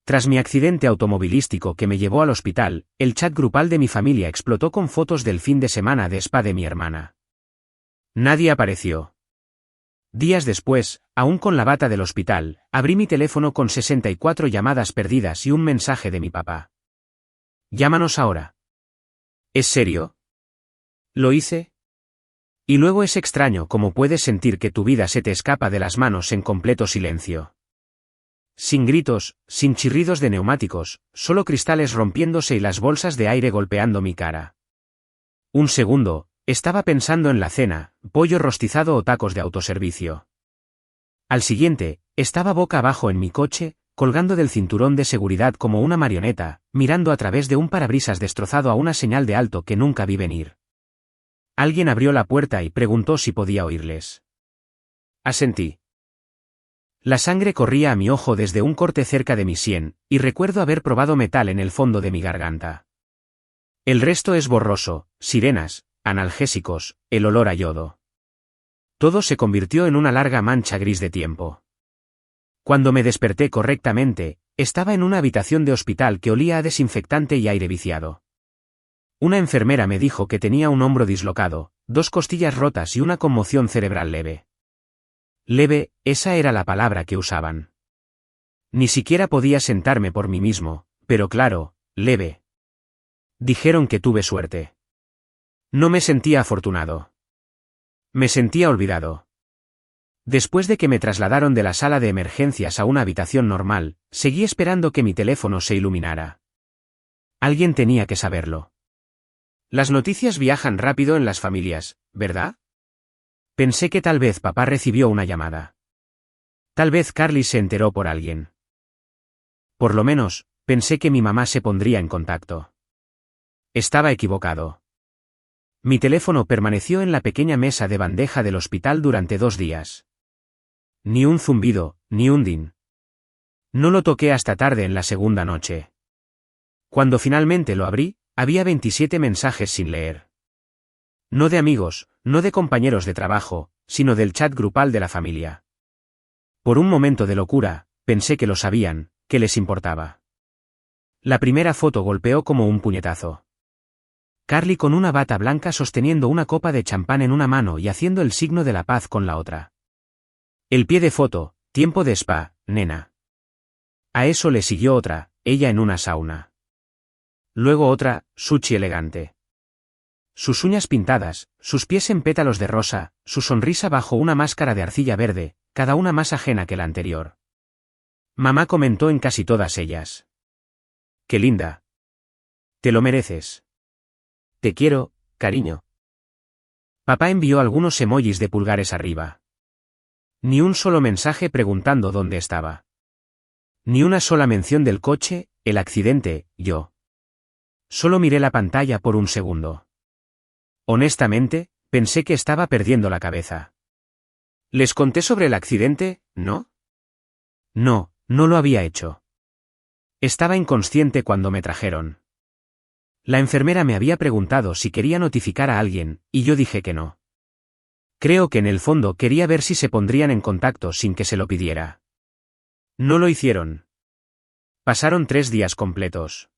Tras mi accidente automovilístico que me llevó al hospital, el chat grupal de mi familia explotó con fotos del fin de semana de spa de mi hermana. Nadie apareció. Días después, aún con la bata del hospital, abrí mi teléfono con 64 llamadas perdidas y un mensaje de mi papá. Llámanos ahora. ¿Es serio? ¿Lo hice? Y luego es extraño cómo puedes sentir que tu vida se te escapa de las manos en completo silencio. Sin gritos, sin chirridos de neumáticos, solo cristales rompiéndose y las bolsas de aire golpeando mi cara. Un segundo, estaba pensando en la cena, pollo rostizado o tacos de autoservicio. Al siguiente, estaba boca abajo en mi coche, colgando del cinturón de seguridad como una marioneta, mirando a través de un parabrisas destrozado a una señal de alto que nunca vi venir. Alguien abrió la puerta y preguntó si podía oírles. Asentí. La sangre corría a mi ojo desde un corte cerca de mi sien, y recuerdo haber probado metal en el fondo de mi garganta. El resto es borroso, sirenas, analgésicos, el olor a yodo. Todo se convirtió en una larga mancha gris de tiempo. Cuando me desperté correctamente, estaba en una habitación de hospital que olía a desinfectante y aire viciado. Una enfermera me dijo que tenía un hombro dislocado, 2 costillas rotas y una conmoción cerebral leve. Leve, esa era la palabra que usaban. Ni siquiera podía sentarme por mí mismo, pero claro, leve. Dijeron que tuve suerte. No me sentía afortunado. Me sentía olvidado. Después de que me trasladaron de la sala de emergencias a una habitación normal, seguí esperando que mi teléfono se iluminara. Alguien tenía que saberlo. Las noticias viajan rápido en las familias, ¿verdad? Pensé que tal vez papá recibió una llamada. Tal vez Carly se enteró por alguien. Por lo menos, pensé que mi mamá se pondría en contacto. Estaba equivocado. Mi teléfono permaneció en la pequeña mesa de bandeja del hospital durante 2 días. Ni un zumbido, ni un din. No lo toqué hasta tarde en la segunda noche. Cuando finalmente lo abrí, había 27 mensajes sin leer. No de amigos, no de compañeros de trabajo, sino del chat grupal de la familia. Por un momento de locura, pensé que lo sabían, que les importaba. La primera foto golpeó como un puñetazo. Carly con una bata blanca sosteniendo una copa de champán en una mano y haciendo el signo de la paz con la otra. El pie de foto, tiempo de spa, nena. A eso le siguió otra, ella en una sauna. Luego otra, sushi elegante. Sus uñas pintadas, sus pies en pétalos de rosa, su sonrisa bajo una máscara de arcilla verde, cada una más ajena que la anterior. Mamá comentó en casi todas ellas. ¡Qué linda! Te lo mereces. Te quiero, cariño. Papá envió algunos emojis de pulgares arriba. Ni un solo mensaje preguntando dónde estaba. Ni una sola mención del coche, el accidente, yo. Solo miré la pantalla por un segundo. Honestamente, pensé que estaba perdiendo la cabeza. ¿Les conté sobre el accidente, no? No, no lo había hecho. Estaba inconsciente cuando me trajeron. La enfermera me había preguntado si quería notificar a alguien, y yo dije que no. Creo que en el fondo quería ver si se pondrían en contacto sin que se lo pidiera. No lo hicieron. Pasaron 3 días completos.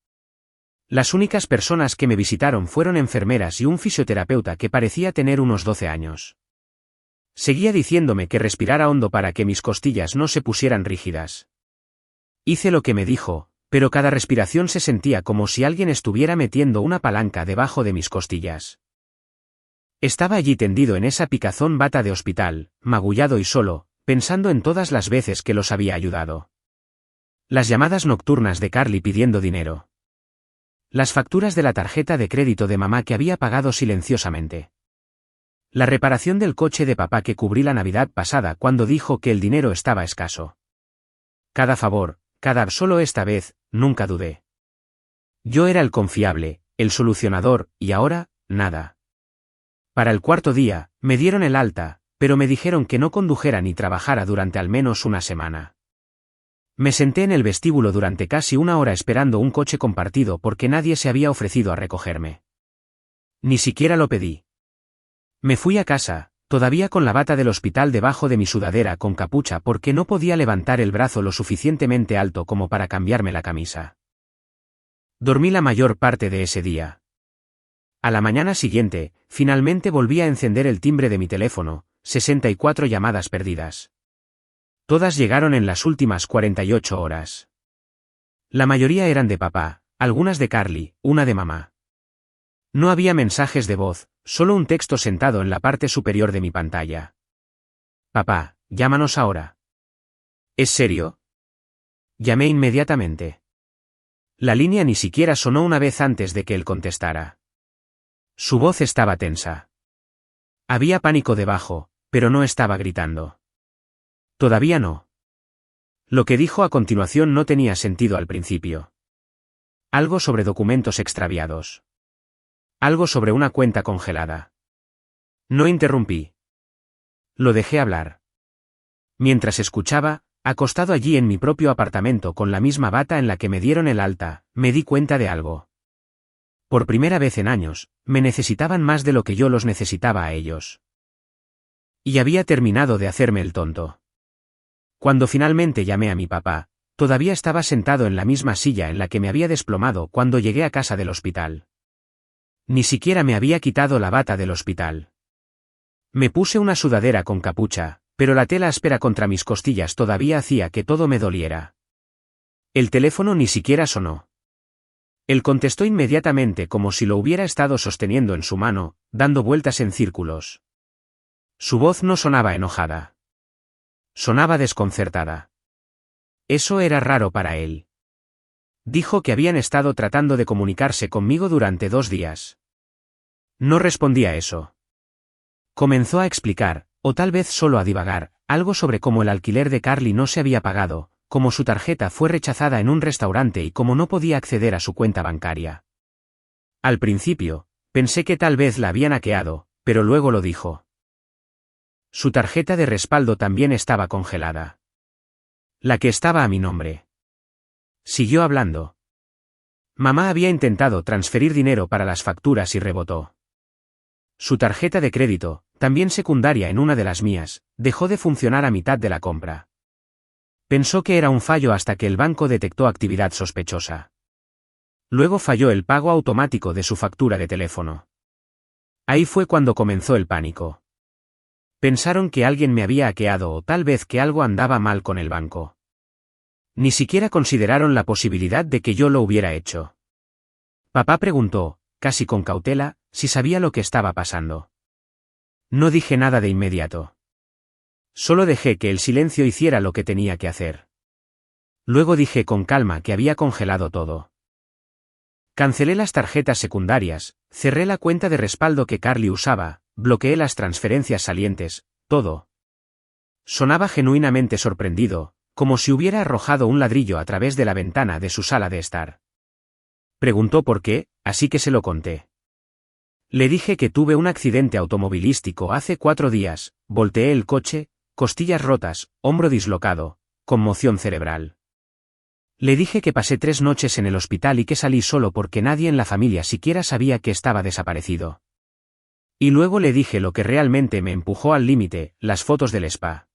Las únicas personas que me visitaron fueron enfermeras y un fisioterapeuta que parecía tener unos 12 años. Seguía diciéndome que respirara hondo para que mis costillas no se pusieran rígidas. Hice lo que me dijo, pero cada respiración se sentía como si alguien estuviera metiendo una palanca debajo de mis costillas. Estaba allí tendido en esa picazón bata de hospital, magullado y solo, pensando en todas las veces que los había ayudado. Las llamadas nocturnas de Carly pidiendo dinero. Las facturas de la tarjeta de crédito de mamá que había pagado silenciosamente. La reparación del coche de papá que cubrí la Navidad pasada cuando dijo que el dinero estaba escaso. Cada favor, solo esta vez, nunca dudé. Yo era el confiable, el solucionador, y ahora, nada. Para el 4.º día, me dieron el alta, pero me dijeron que no condujera ni trabajara durante al menos una semana. Me senté en el vestíbulo durante casi 1 hora esperando un coche compartido porque nadie se había ofrecido a recogerme. Ni siquiera lo pedí. Me fui a casa, todavía con la bata del hospital debajo de mi sudadera con capucha porque no podía levantar el brazo lo suficientemente alto como para cambiarme la camisa. Dormí la mayor parte de ese día. A la mañana siguiente, finalmente volví a encender el timbre de mi teléfono, 64 llamadas perdidas. Todas llegaron en las últimas 48 horas. La mayoría eran de papá, algunas de Carly, una de mamá. No había mensajes de voz, solo un texto sentado en la parte superior de mi pantalla. Papá, llámanos ahora. ¿Es serio? Llamé inmediatamente. La línea ni siquiera sonó una vez antes de que él contestara. Su voz estaba tensa. Había pánico debajo, pero no estaba gritando. Todavía no. Lo que dijo a continuación no tenía sentido al principio. Algo sobre documentos extraviados. Algo sobre una cuenta congelada. No interrumpí. Lo dejé hablar. Mientras escuchaba, acostado allí en mi propio apartamento con la misma bata en la que me dieron el alta, me di cuenta de algo. Por primera vez en años, me necesitaban más de lo que yo los necesitaba a ellos. Y había terminado de hacerme el tonto. Cuando finalmente llamé a mi papá, todavía estaba sentado en la misma silla en la que me había desplomado cuando llegué a casa del hospital. Ni siquiera me había quitado la bata del hospital. Me puse una sudadera con capucha, pero la tela áspera contra mis costillas todavía hacía que todo me doliera. El teléfono ni siquiera sonó. Él contestó inmediatamente como si lo hubiera estado sosteniendo en su mano, dando vueltas en círculos. Su voz no sonaba enojada. Sonaba desconcertada. Eso era raro para él. Dijo que habían estado tratando de comunicarse conmigo durante 2 días. No respondí a eso. Comenzó a explicar, o tal vez solo a divagar, algo sobre cómo el alquiler de Carly no se había pagado, cómo su tarjeta fue rechazada en un restaurante y cómo no podía acceder a su cuenta bancaria. Al principio, pensé que tal vez la habían hackeado, pero luego lo dijo. Su tarjeta de respaldo también estaba congelada. La que estaba a mi nombre. Siguió hablando. Mamá había intentado transferir dinero para las facturas y rebotó. Su tarjeta de crédito, también secundaria en una de las mías, dejó de funcionar a mitad de la compra. Pensó que era un fallo hasta que el banco detectó actividad sospechosa. Luego falló el pago automático de su factura de teléfono. Ahí fue cuando comenzó el pánico. Pensaron que alguien me había hackeado o tal vez que algo andaba mal con el banco. Ni siquiera consideraron la posibilidad de que yo lo hubiera hecho. Papá preguntó, casi con cautela, si sabía lo que estaba pasando. No dije nada de inmediato. Solo dejé que el silencio hiciera lo que tenía que hacer. Luego dije con calma que había congelado todo. Cancelé las tarjetas secundarias, cerré la cuenta de respaldo que Carly usaba, bloqueé las transferencias salientes, todo. Sonaba genuinamente sorprendido, como si hubiera arrojado un ladrillo a través de la ventana de su sala de estar. Preguntó por qué, así que se lo conté. Le dije que tuve un accidente automovilístico hace 4 días, volteé el coche, costillas rotas, hombro dislocado, conmoción cerebral. Le dije que pasé 3 noches en el hospital y que salí solo porque nadie en la familia siquiera sabía que estaba desaparecido. Y luego le dije lo que realmente me empujó al límite, las fotos del spa.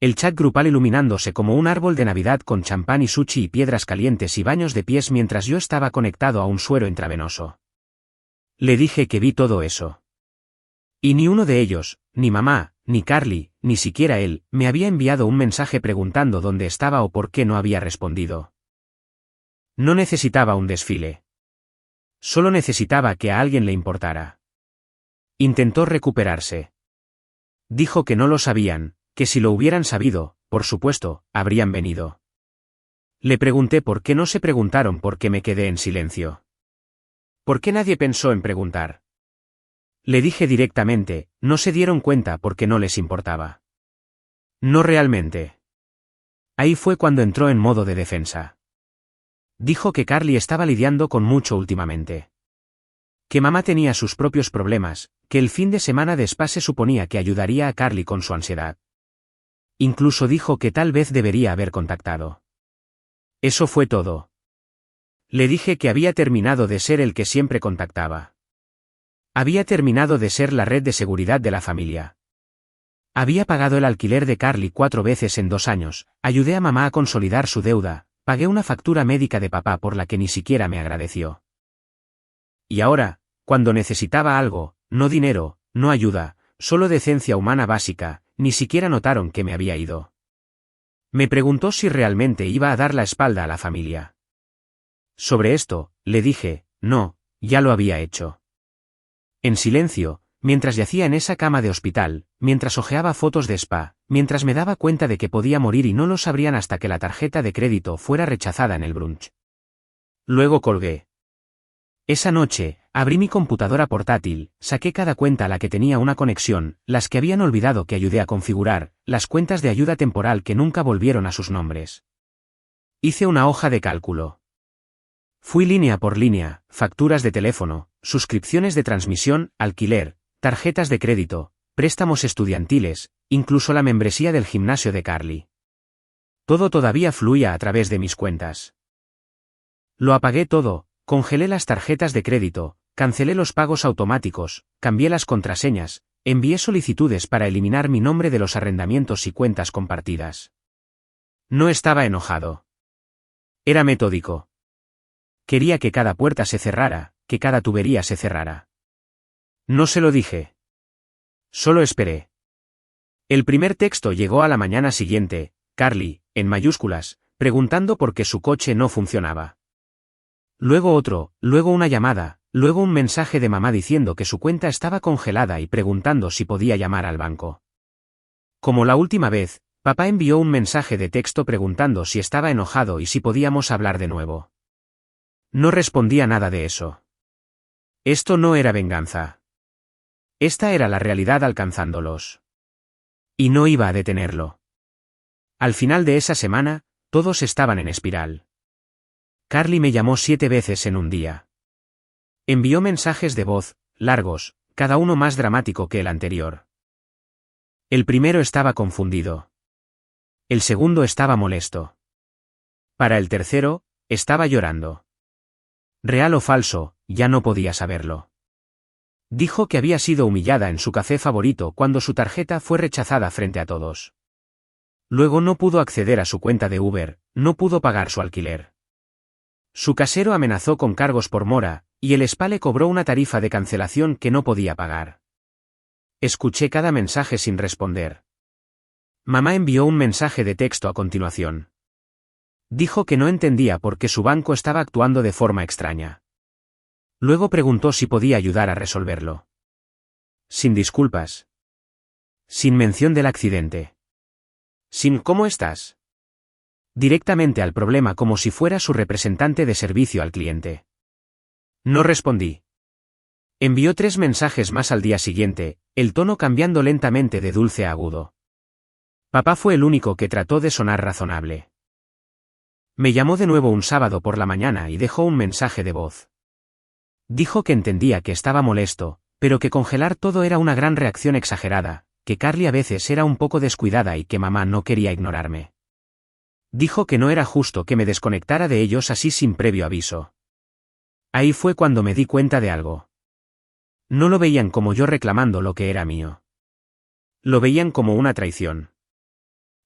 El chat grupal iluminándose como un árbol de Navidad con champán y sushi y piedras calientes y baños de pies mientras yo estaba conectado a un suero intravenoso. Le dije que vi todo eso. Y ni uno de ellos, ni mamá, ni Carly, ni siquiera él, me había enviado un mensaje preguntando dónde estaba o por qué no había respondido. No necesitaba un desfile. Solo necesitaba que a alguien le importara. Intentó recuperarse. Dijo que no lo sabían, que si lo hubieran sabido, por supuesto, habrían venido. Le pregunté por qué no se preguntaron por qué me quedé en silencio. ¿Por qué nadie pensó en preguntar? Le dije directamente, no se dieron cuenta porque no les importaba. No realmente. Ahí fue cuando entró en modo de defensa. Dijo que Carly estaba lidiando con mucho últimamente. Que mamá tenía sus propios problemas, que el fin de semana de spa se suponía que ayudaría a Carly con su ansiedad. Incluso dijo que tal vez debería haber contactado. Eso fue todo. Le dije que había terminado de ser el que siempre contactaba. Había terminado de ser la red de seguridad de la familia. Había pagado el alquiler de Carly 4 veces en 2 años, ayudé a mamá a consolidar su deuda, pagué una factura médica de papá por la que ni siquiera me agradeció. Y ahora, cuando necesitaba algo, no dinero, no ayuda, solo decencia humana básica, ni siquiera notaron que me había ido. Me preguntó si realmente iba a dar la espalda a la familia. Sobre esto, le dije, no, ya lo había hecho. En silencio, mientras yacía en esa cama de hospital, mientras hojeaba fotos de spa, mientras me daba cuenta de que podía morir y no lo sabrían hasta que la tarjeta de crédito fuera rechazada en el brunch. Luego colgué. Esa noche, abrí mi computadora portátil, saqué cada cuenta a la que tenía una conexión, las que habían olvidado que ayudé a configurar, las cuentas de ayuda temporal que nunca volvieron a sus nombres. Hice una hoja de cálculo. Fui línea por línea, facturas de teléfono, suscripciones de transmisión, alquiler, tarjetas de crédito, préstamos estudiantiles, incluso la membresía del gimnasio de Carly. Todo todavía fluía a través de mis cuentas. Lo apagué todo, congelé las tarjetas de crédito, cancelé los pagos automáticos, cambié las contraseñas, envié solicitudes para eliminar mi nombre de los arrendamientos y cuentas compartidas. No estaba enojado. Era metódico. Quería que cada puerta se cerrara, que cada tubería se cerrara. No se lo dije. Solo esperé. El primer texto llegó a la mañana siguiente, Carly, en mayúsculas, preguntando por qué su coche no funcionaba. Luego otro, luego una llamada, luego un mensaje de mamá diciendo que su cuenta estaba congelada y preguntando si podía llamar al banco. Como la última vez, papá envió un mensaje de texto preguntando si estaba enojado y si podíamos hablar de nuevo. No respondía nada de eso. Esto no era venganza. Esta era la realidad alcanzándolos. Y no iba a detenerlo. Al final de esa semana, todos estaban en espiral. Carly me llamó 7 veces en un día. Envió mensajes de voz, largos, cada uno más dramático que el anterior. El primero estaba confundido. El segundo estaba molesto. Para el tercero, estaba llorando. Real o falso, ya no podía saberlo. Dijo que había sido humillada en su café favorito cuando su tarjeta fue rechazada frente a todos. Luego no pudo acceder a su cuenta de Uber, no pudo pagar su alquiler. Su casero amenazó con cargos por mora, y el spa le cobró una tarifa de cancelación que no podía pagar. Escuché cada mensaje sin responder. Mamá envió un mensaje de texto a continuación. Dijo que no entendía por qué su banco estaba actuando de forma extraña. Luego preguntó si podía ayudar a resolverlo. Sin disculpas. Sin mención del accidente. Sin ¿cómo estás? Directamente al problema como si fuera su representante de servicio al cliente. No respondí. Envió 3 mensajes más al día siguiente, el tono cambiando lentamente de dulce a agudo. Papá fue el único que trató de sonar razonable. Me llamó de nuevo un sábado por la mañana y dejó un mensaje de voz. Dijo que entendía que estaba molesto, pero que congelar todo era una gran reacción exagerada, que Carly a veces era un poco descuidada y que mamá no quería ignorarme. Dijo que no era justo que me desconectara de ellos así sin previo aviso. Ahí fue cuando me di cuenta de algo. No lo veían como yo reclamando lo que era mío. Lo veían como una traición.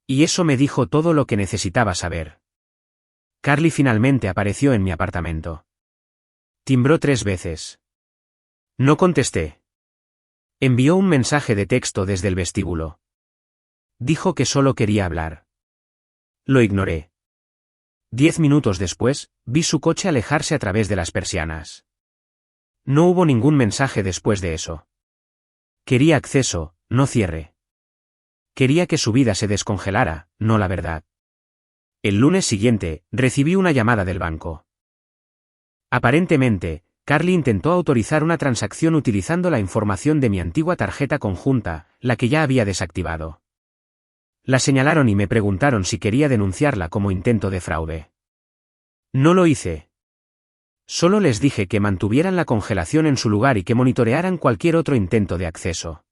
Y eso me dijo todo lo que necesitaba saber. Carly finalmente apareció en mi apartamento. Timbró 3 veces. No contesté. Envió un mensaje de texto desde el vestíbulo. Dijo que solo quería hablar. Lo ignoré. 10 minutos después, vi su coche alejarse a través de las persianas. No hubo ningún mensaje después de eso. Quería acceso, no cierre. Quería que su vida se descongelara, no la verdad. El lunes siguiente, recibí una llamada del banco. Aparentemente, Carly intentó autorizar una transacción utilizando la información de mi antigua tarjeta conjunta, la que ya había desactivado. La señalaron y me preguntaron si quería denunciarla como intento de fraude. No lo hice. Solo les dije que mantuvieran la congelación en su lugar y que monitorearan cualquier otro intento de acceso.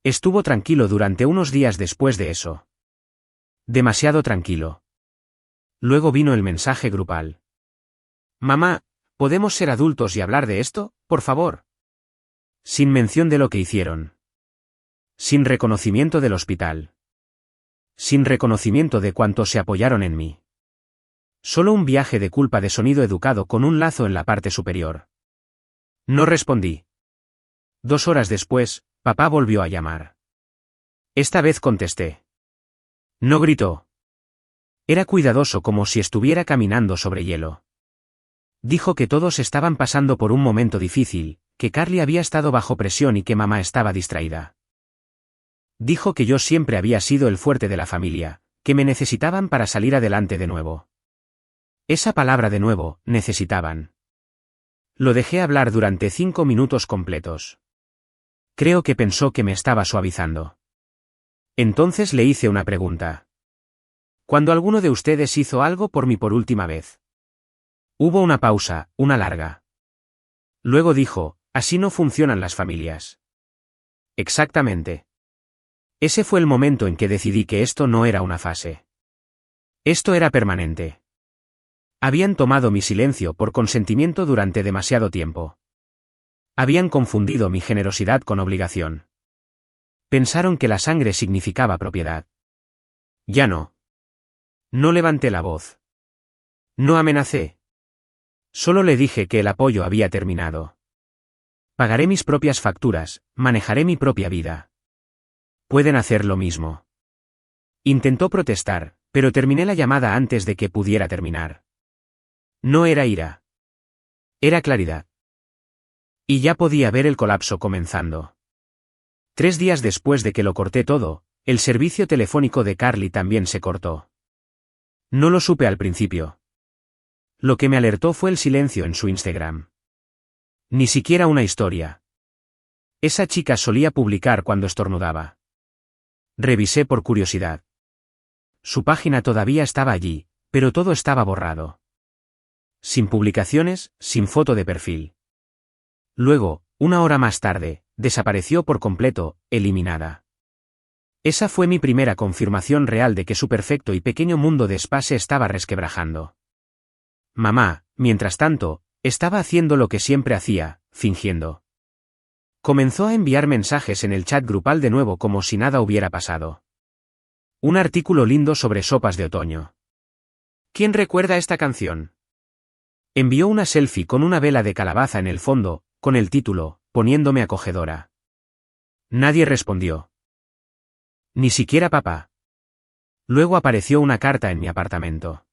Estuvo tranquilo durante unos días después de eso. Demasiado tranquilo. Luego vino el mensaje grupal. Mamá, ¿podemos ser adultos y hablar de esto, por favor? Sin mención de lo que hicieron. Sin reconocimiento del hospital. Sin reconocimiento de cuantos se apoyaron en mí. Solo un viaje de culpa de sonido educado con un lazo en la parte superior. No respondí. 2 horas después, papá volvió a llamar. Esta vez contesté. No gritó. Era cuidadoso como si estuviera caminando sobre hielo. Dijo que todos estaban pasando por un momento difícil, que Carly había estado bajo presión y que mamá estaba distraída. Dijo que yo siempre había sido el fuerte de la familia, que me necesitaban para salir adelante de nuevo. Esa palabra de nuevo, necesitaban. Lo dejé hablar durante 5 minutos completos. Creo que pensó que me estaba suavizando. Entonces le hice una pregunta. ¿Cuándo alguno de ustedes hizo algo por mí por última vez? Hubo una pausa, una larga. Luego dijo, así no funcionan las familias. Exactamente. Ese fue el momento en que decidí que esto no era una fase. Esto era permanente. Habían tomado mi silencio por consentimiento durante demasiado tiempo. Habían confundido mi generosidad con obligación. Pensaron que la sangre significaba propiedad. Ya no. No levanté la voz. No amenacé. Solo le dije que el apoyo había terminado. Pagaré mis propias facturas, manejaré mi propia vida. Pueden hacer lo mismo. Intentó protestar, pero terminé la llamada antes de que pudiera terminar. No era ira. Era claridad. Y ya podía ver el colapso comenzando. 3 días después de que lo corté todo, el servicio telefónico de Carly también se cortó. No lo supe al principio. Lo que me alertó fue el silencio en su Instagram. Ni siquiera una historia. Esa chica solía publicar cuando estornudaba. Revisé por curiosidad. Su página todavía estaba allí, pero todo estaba borrado. Sin publicaciones, sin foto de perfil. Luego, 1 hora más tarde, desapareció por completo, eliminada. Esa fue mi primera confirmación real de que su perfecto y pequeño mundo de spa se estaba resquebrajando. Mamá, mientras tanto, estaba haciendo lo que siempre hacía, fingiendo. Comenzó a enviar mensajes en el chat grupal de nuevo como si nada hubiera pasado. Un artículo lindo sobre sopas de otoño. ¿Quién recuerda esta canción? Envió una selfie con una vela de calabaza en el fondo, con el título, poniéndome acogedora. Nadie respondió. Ni siquiera papá. Luego apareció una carta en mi apartamento.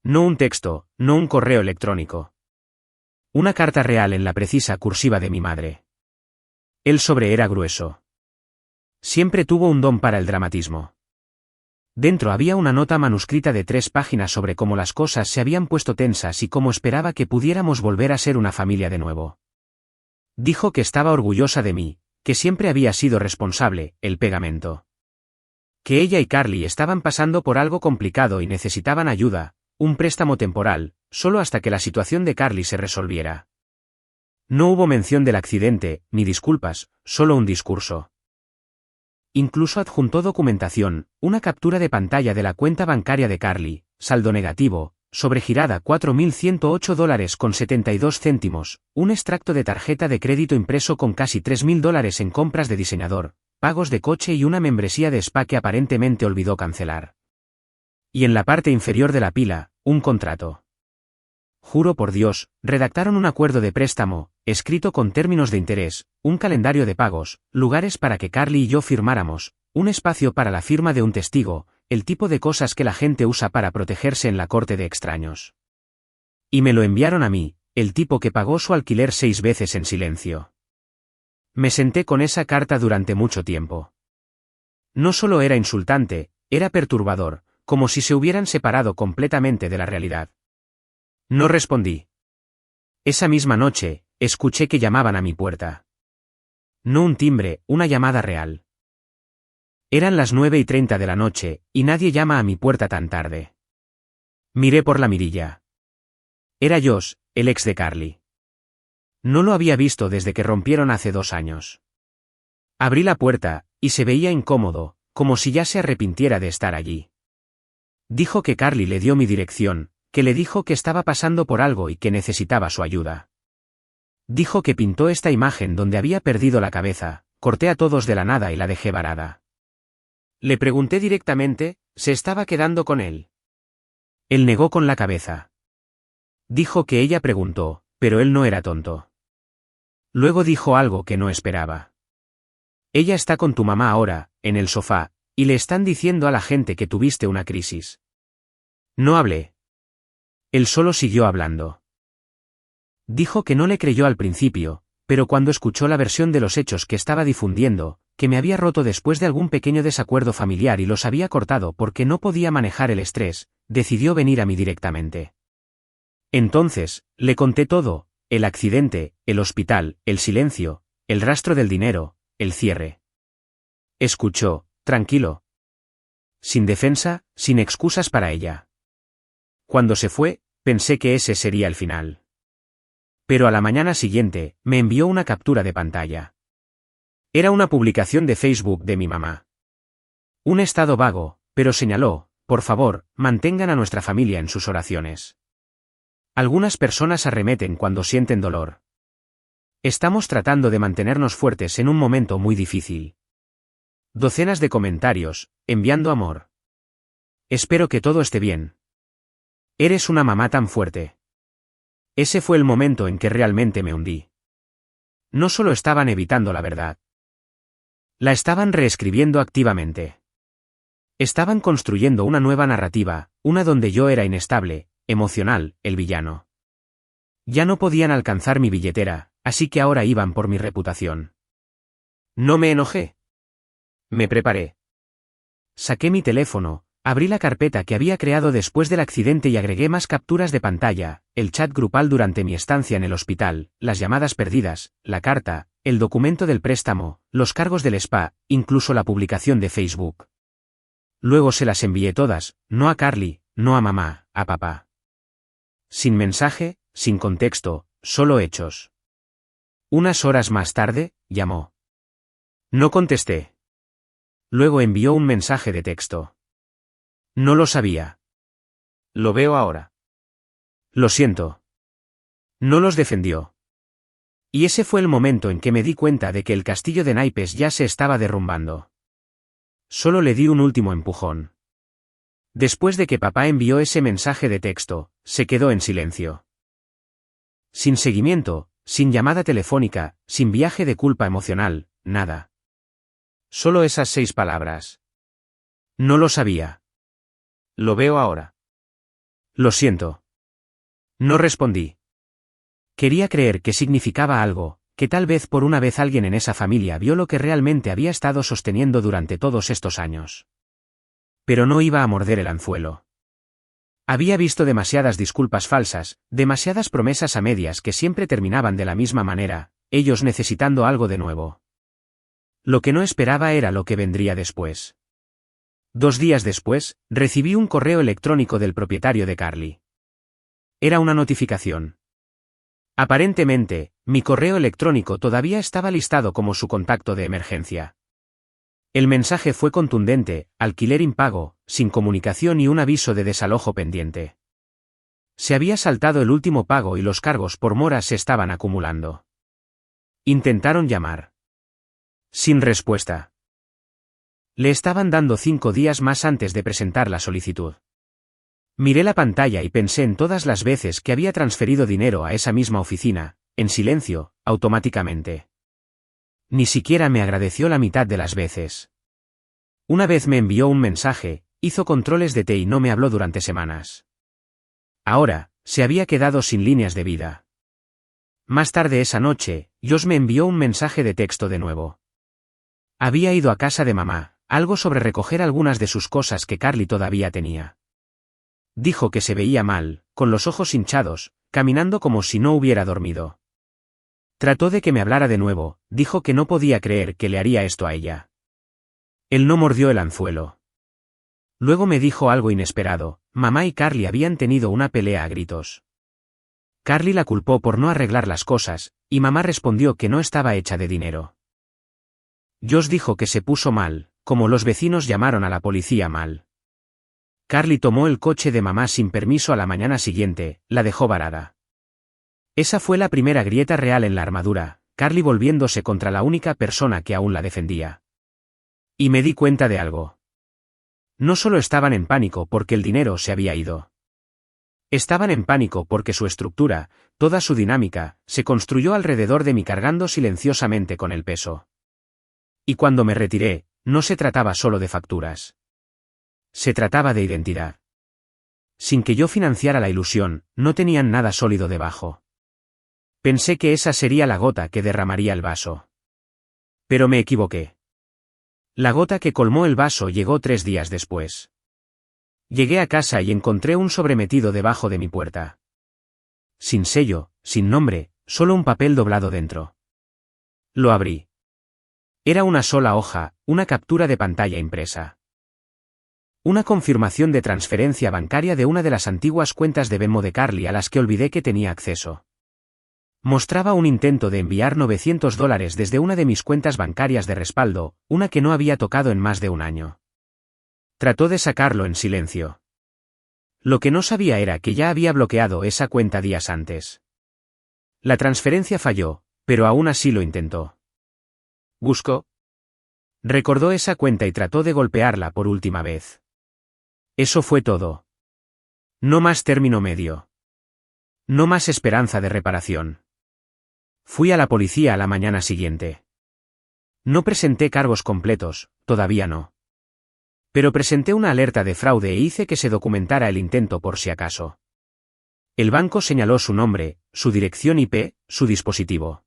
No un texto, no un correo electrónico. Una carta real en la precisa cursiva de mi madre. El sobre era grueso. Siempre tuvo un don para el dramatismo. Dentro había una nota manuscrita de 3 páginas sobre cómo las cosas se habían puesto tensas y cómo esperaba que pudiéramos volver a ser una familia de nuevo. Dijo que estaba orgullosa de mí, que siempre había sido responsable, el pegamento. Que ella y Carly estaban pasando por algo complicado y necesitaban ayuda, un préstamo temporal, solo hasta que la situación de Carly se resolviera. No hubo mención del accidente, ni disculpas, solo un discurso. Incluso adjuntó documentación, una captura de pantalla de la cuenta bancaria de Carly, saldo negativo, sobregirada $4.108,72, un extracto de tarjeta de crédito impreso con casi $3.000 en compras de diseñador, pagos de coche y una membresía de spa que aparentemente olvidó cancelar. Y en la parte inferior de la pila, un contrato. Juro por Dios, redactaron un acuerdo de préstamo, escrito con términos de interés, un calendario de pagos, lugares para que Carly y yo firmáramos, un espacio para la firma de un testigo, el tipo de cosas que la gente usa para protegerse en la corte de extraños. Y me lo enviaron a mí, el tipo que pagó su alquiler 6 veces en silencio. Me senté con esa carta durante mucho tiempo. No solo era insultante, era perturbador, como si se hubieran separado completamente de la realidad. No respondí. Esa misma noche, escuché que llamaban a mi puerta. No un timbre, una llamada real. Eran las 9:30 de la noche, y nadie llama a mi puerta tan tarde. Miré por la mirilla. Era Josh, el ex de Carly. No lo había visto desde que rompieron hace 2 años. Abrí la puerta, y se veía incómodo, como si ya se arrepintiera de estar allí. Dijo que Carly le dio mi dirección, que le dijo que estaba pasando por algo y que necesitaba su ayuda. Dijo que pintó esta imagen donde había perdido la cabeza, corté a todos de la nada y la dejé varada. Le pregunté directamente, ¿se estaba quedando con él? Él negó con la cabeza. Dijo que ella preguntó, pero él no era tonto. Luego dijo algo que no esperaba. Ella está con tu mamá ahora, en el sofá, y le están diciendo a la gente que tuviste una crisis. No hablé. Él solo siguió hablando. Dijo que no le creyó al principio, pero cuando escuchó la versión de los hechos que estaba difundiendo, que me había roto después de algún pequeño desacuerdo familiar y los había cortado porque no podía manejar el estrés, decidió venir a mí directamente. Entonces, le conté todo, el accidente, el hospital, el silencio, el rastro del dinero, el cierre. Escuchó, tranquilo. Sin defensa, sin excusas para ella. Cuando se fue, pensé que ese sería el final. Pero a la mañana siguiente, me envió una captura de pantalla. Era una publicación de Facebook de mi mamá. Un estado vago, pero señaló, por favor, mantengan a nuestra familia en sus oraciones. Algunas personas arremeten cuando sienten dolor. Estamos tratando de mantenernos fuertes en un momento muy difícil. Docenas de comentarios, enviando amor. Espero que todo esté bien. Eres una mamá tan fuerte. Ese fue el momento en que realmente me hundí. No solo estaban evitando la verdad. La estaban reescribiendo activamente. Estaban construyendo una nueva narrativa, una donde yo era inestable, emocional, el villano. Ya no podían alcanzar mi billetera, así que ahora iban por mi reputación. No me enojé. Me preparé. Saqué mi teléfono, abrí la carpeta que había creado después del accidente y agregué más capturas de pantalla, el chat grupal durante mi estancia en el hospital, las llamadas perdidas, la carta, el documento del préstamo, los cargos del spa, incluso la publicación de Facebook. Luego se las envié todas, no a Carly, no a mamá, a papá. Sin mensaje, sin contexto, solo hechos. Unas horas más tarde, llamó. No contesté. Luego envió un mensaje de texto. No lo sabía. Lo veo ahora. Lo siento. No los defendió. Y ese fue el momento en que me di cuenta de que el castillo de naipes ya se estaba derrumbando. Solo le di un último empujón. Después de que papá envió ese mensaje de texto, se quedó en silencio. Sin seguimiento, sin llamada telefónica, sin viaje de culpa emocional, nada. Solo esas 6 palabras. No lo sabía. Lo veo ahora. Lo siento. No respondí. Quería creer que significaba algo, que tal vez por una vez alguien en esa familia vio lo que realmente había estado sosteniendo durante todos estos años. Pero no iba a morder el anzuelo. Había visto demasiadas disculpas falsas, demasiadas promesas a medias que siempre terminaban de la misma manera, ellos necesitando algo de nuevo. Lo que no esperaba era lo que vendría después. 2 días después, recibí un correo electrónico del propietario de Carly. Era una notificación. Aparentemente, mi correo electrónico todavía estaba listado como su contacto de emergencia. El mensaje fue contundente, alquiler impago, sin comunicación y un aviso de desalojo pendiente. Se había saltado el último pago y los cargos por mora se estaban acumulando. Intentaron llamar. Sin respuesta. Le estaban dando 5 días más antes de presentar la solicitud. Miré la pantalla y pensé en todas las veces que había transferido dinero a esa misma oficina, en silencio, automáticamente. Ni siquiera me agradeció la mitad de las veces. Una vez me envió un mensaje, hizo controles de té y no me habló durante semanas. Ahora, se había quedado sin líneas de vida. Más tarde esa noche, Josh me envió un mensaje de texto de nuevo. Había ido a casa de mamá. Algo sobre recoger algunas de sus cosas que Carly todavía tenía. Dijo que se veía mal, con los ojos hinchados, caminando como si no hubiera dormido. Trató de que me hablara de nuevo, dijo que no podía creer que le haría esto a ella. Él no mordió el anzuelo. Luego me dijo algo inesperado, mamá y Carly habían tenido una pelea a gritos. Carly la culpó por no arreglar las cosas, y mamá respondió que no estaba hecha de dinero. Josh dijo que se puso mal, como los vecinos llamaron a la policía mal. Carly tomó el coche de mamá sin permiso a la mañana siguiente, la dejó varada. Esa fue la primera grieta real en la armadura, Carly volviéndose contra la única persona que aún la defendía. Y me di cuenta de algo. No solo estaban en pánico porque el dinero se había ido. Estaban en pánico porque su estructura, toda su dinámica, se construyó alrededor de mí cargando silenciosamente con el peso. Y cuando me retiré, no se trataba solo de facturas. Se trataba de identidad. Sin que yo financiara la ilusión, no tenían nada sólido debajo. Pensé que esa sería la gota que derramaría el vaso. Pero me equivoqué. La gota que colmó el vaso llegó 3 días después. Llegué a casa y encontré un sobremetido debajo de mi puerta. Sin sello, sin nombre, solo un papel doblado dentro. Lo abrí. Era una sola hoja, una captura de pantalla impresa. Una confirmación de transferencia bancaria de una de las antiguas cuentas de Venmo de Carly a las que olvidé que tenía acceso. Mostraba un intento de enviar $900 desde una de mis cuentas bancarias de respaldo, una que no había tocado en más de un año. Trató de sacarlo en silencio. Lo que no sabía era que ya había bloqueado esa cuenta días antes. La transferencia falló, pero aún así lo intentó. Buscó. Recordó esa cuenta y trató de golpearla por última vez. Eso fue todo. No más término medio. No más esperanza de reparación. Fui a la policía a la mañana siguiente. No presenté cargos completos, todavía no. Pero presenté una alerta de fraude e hice que se documentara el intento por si acaso. El banco señaló su nombre, su dirección IP, su dispositivo.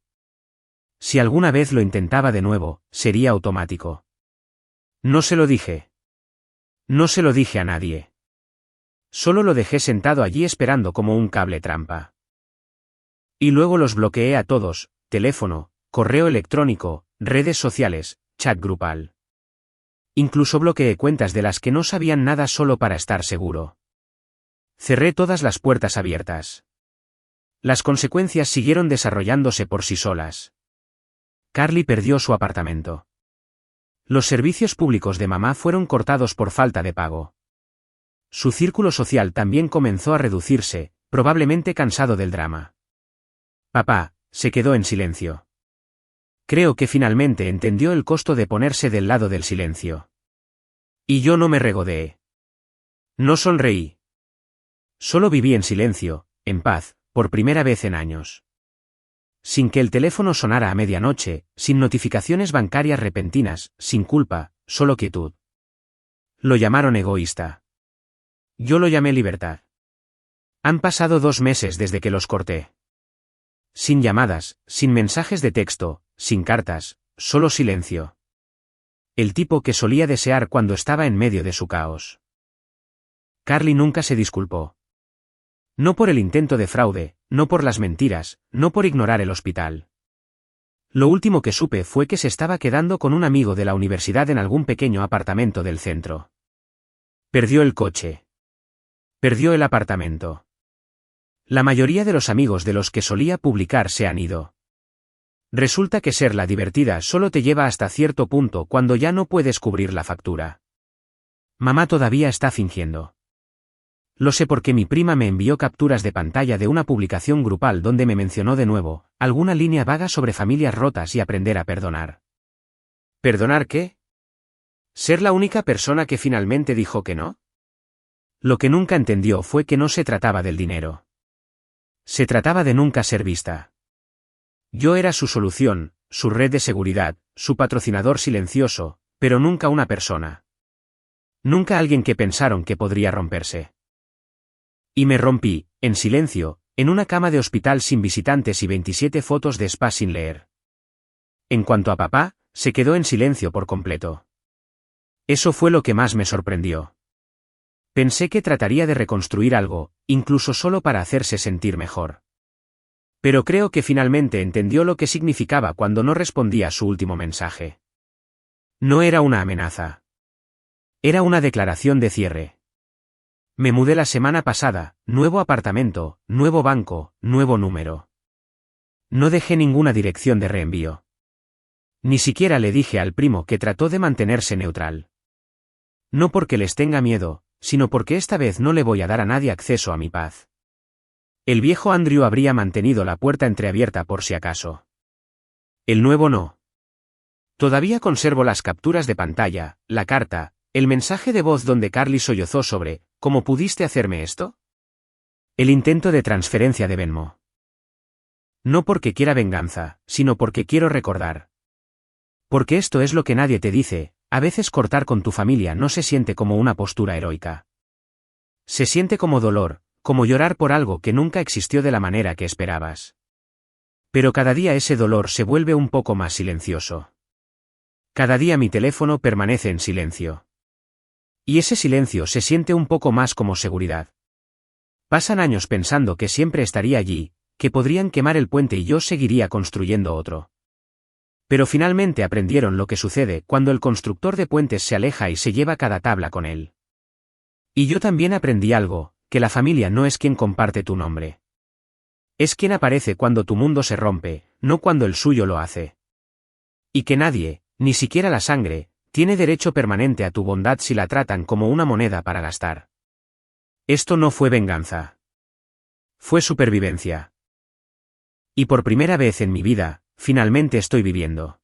Si alguna vez lo intentaba de nuevo, sería automático. No se lo dije. No se lo dije a nadie. Solo lo dejé sentado allí esperando como un cable trampa. Y luego los bloqueé a todos, teléfono, correo electrónico, redes sociales, chat grupal. Incluso bloqueé cuentas de las que no sabían nada solo para estar seguro. Cerré todas las puertas abiertas. Las consecuencias siguieron desarrollándose por sí solas. Carly perdió su apartamento. Los servicios públicos de mamá fueron cortados por falta de pago. Su círculo social también comenzó a reducirse, probablemente cansado del drama. Papá se quedó en silencio. Creo que finalmente entendió el costo de ponerse del lado del silencio. Y yo no me regodeé. No sonreí. Solo viví en silencio, en paz, por primera vez en años. Sin que el teléfono sonara a medianoche, sin notificaciones bancarias repentinas, sin culpa, solo quietud. Lo llamaron egoísta. Yo lo llamé libertad. Han pasado 2 meses desde que los corté. Sin llamadas, sin mensajes de texto, sin cartas, solo silencio. El tipo que solía desear cuando estaba en medio de su caos. Carly nunca se disculpó. No por el intento de fraude, no por las mentiras, no por ignorar el hospital. Lo último que supe fue que se estaba quedando con un amigo de la universidad en algún pequeño apartamento del centro. Perdió el coche. Perdió el apartamento. La mayoría de los amigos de los que solía publicar se han ido. Resulta que ser la divertida solo te lleva hasta cierto punto cuando ya no puedes cubrir la factura. Mamá todavía está fingiendo. Lo sé porque mi prima me envió capturas de pantalla de una publicación grupal donde me mencionó de nuevo, alguna línea vaga sobre familias rotas y aprender a perdonar. ¿Perdonar qué? ¿Ser la única persona que finalmente dijo que no? Lo que nunca entendió fue que no se trataba del dinero. Se trataba de nunca ser vista. Yo era su solución, su red de seguridad, su patrocinador silencioso, pero nunca una persona. Nunca alguien que pensaron que podría romperse. Y me rompí, en silencio, en una cama de hospital sin visitantes y 27 fotos de spa sin leer. En cuanto a papá, se quedó en silencio por completo. Eso fue lo que más me sorprendió. Pensé que trataría de reconstruir algo, incluso solo para hacerse sentir mejor. Pero creo que finalmente entendió lo que significaba cuando no respondía a su último mensaje. No era una amenaza. Era una declaración de cierre. Me mudé la semana pasada, nuevo apartamento, nuevo banco, nuevo número. No dejé ninguna dirección de reenvío. Ni siquiera le dije al primo que trató de mantenerse neutral. No porque les tenga miedo, sino porque esta vez no le voy a dar a nadie acceso a mi paz. El viejo Andrew habría mantenido la puerta entreabierta por si acaso. El nuevo no. Todavía conservo las capturas de pantalla, la carta, el mensaje de voz donde Carly sollozó sobre ¿cómo pudiste hacerme esto? El intento de transferencia de Venmo. No porque quiera venganza, sino porque quiero recordar. Porque esto es lo que nadie te dice, a veces cortar con tu familia no se siente como una postura heroica. Se siente como dolor, como llorar por algo que nunca existió de la manera que esperabas. Pero cada día ese dolor se vuelve un poco más silencioso. Cada día mi teléfono permanece en silencio. Y ese silencio se siente un poco más como seguridad. Pasan años pensando que siempre estaría allí, que podrían quemar el puente y yo seguiría construyendo otro. Pero finalmente aprendieron lo que sucede cuando el constructor de puentes se aleja y se lleva cada tabla con él. Y yo también aprendí algo, que la familia no es quien comparte tu nombre. Es quien aparece cuando tu mundo se rompe, no cuando el suyo lo hace. Y que nadie, ni siquiera la sangre, tiene derecho permanente a tu bondad si la tratan como una moneda para gastar. Esto no fue venganza. Fue supervivencia. Y por primera vez en mi vida, finalmente estoy viviendo.